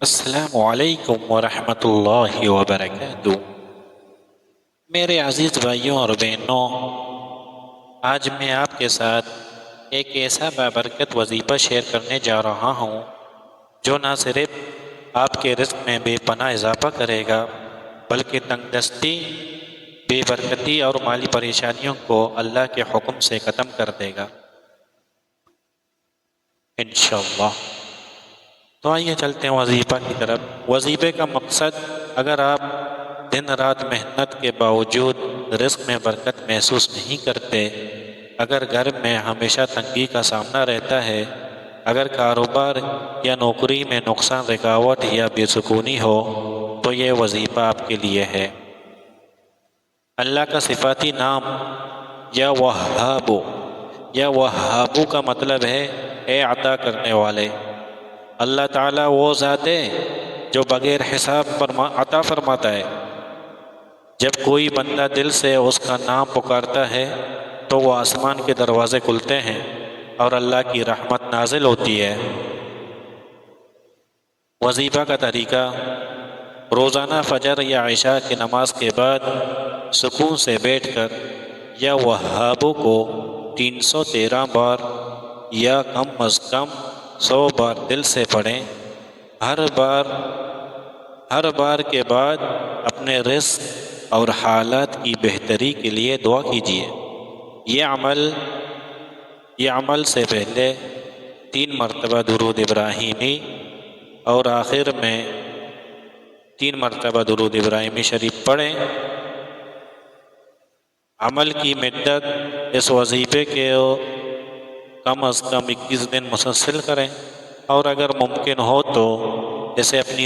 السلام علیکم ورحمۃ اللہ وبرکاتہ۔ میرے عزیز بھائیوں اور بہنوں، آج میں آپ کے ساتھ ایک ایسا بابرکت وظیفہ شیئر کرنے جا رہا ہوں جو نہ صرف آپ کے رزق میں بے پناہ اضافہ کرے گا بلکہ تنگ دستی، بے برکتی اور مالی پریشانیوں کو اللہ کے حکم سے ختم کر دے گا انشاءاللہ۔ تو آئیے چلتے ہیں وظیفہ کی طرف۔ وظیفے کا مقصد، اگر آپ دن رات محنت کے باوجود رزق میں برکت محسوس نہیں کرتے، اگر گھر میں ہمیشہ تنگی کا سامنا رہتا ہے، اگر کاروبار یا نوکری میں نقصان، رکاوٹ یا بے سکونی ہو، تو یہ وظیفہ آپ کے لیے ہے۔ اللہ کا صفاتی نام یا وہابو کا مطلب ہے اے عطا کرنے والے۔ اللہ تعالیٰ وہ ذات ہے جو بغیر حساب عطا فرماتا ہے۔ جب کوئی بندہ دل سے اس کا نام پکارتا ہے تو وہ آسمان کے دروازے کھلتے ہیں اور اللہ کی رحمت نازل ہوتی ہے۔ وظیفہ کا طریقہ: روزانہ فجر یا عشاء کی نماز کے بعد سکون سے بیٹھ کر یا وہابو کو 313 بار یا کم از کم 100 بار دل سے پڑھیں۔ ہر بار کے بعد اپنے رزق اور حالات کی بہتری کے لیے دعا کیجیے۔ یہ عمل سے پہلے 3 مرتبہ درود ابراہیمی اور آخر میں 3 مرتبہ درود ابراہیمی شریف پڑھیں۔ عمل کی مدت: اس وظیفے کے کم از کم 21 دن مسلسل کریں، اور اگر ممکن ہو تو اسے اپنی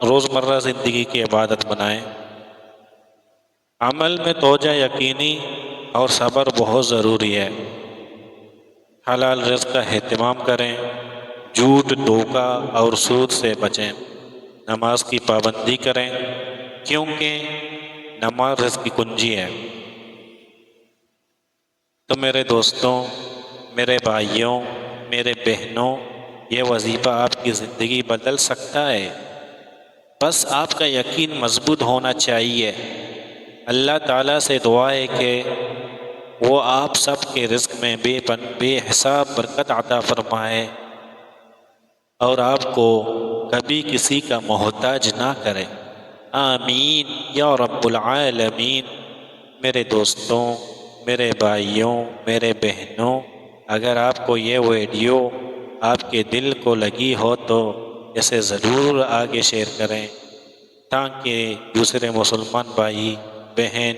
روزمرہ زندگی کی عبادت بنائیں۔ عمل میں توجہ یقینی اور صبر بہت ضروری ہے۔ حلال رزق کا اہتمام کریں، جھوٹ، دھوکہ اور سود سے بچیں۔ نماز کی پابندی کریں کیونکہ نماز رزق کی کنجی ہے۔ تو میرے دوستوں، میرے بھائیوں، میرے بہنوں، یہ وظیفہ آپ کی زندگی بدل سکتا ہے۔ بس آپ کا یقین مضبوط ہونا چاہیے۔ اللہ تعالیٰ سے دعا ہے کہ وہ آپ سب کے رزق میں بے حساب برکت عطا فرمائے اور آپ کو کبھی کسی کا محتاج نہ کرے۔ آمین یا رب العالمین۔ میرے دوستوں، میرے بھائیوں، میرے بہنوں، اگر آپ کو یہ ویڈیو آپ کے دل کو لگی ہو تو اسے ضرور آگے شیئر کریں تاکہ دوسرے مسلمان بھائی بہن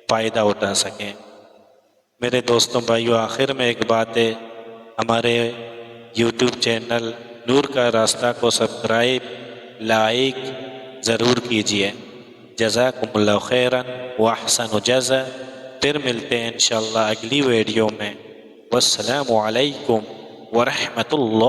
فائدہ اٹھا سکیں۔ میرے دوستوں، بھائیوں، آخر میں ایک بات ہے، ہمارے یوٹیوب چینل نور کا راستہ کو سبسکرائب، لائک ضرور کیجیے۔ جزاکم اللہ خیراً واحسن جزا۔ پھر ملتے ہیں انشاءاللہ اگلی ویڈیو میں۔ والسلام علیکم ورحمۃ اللہ۔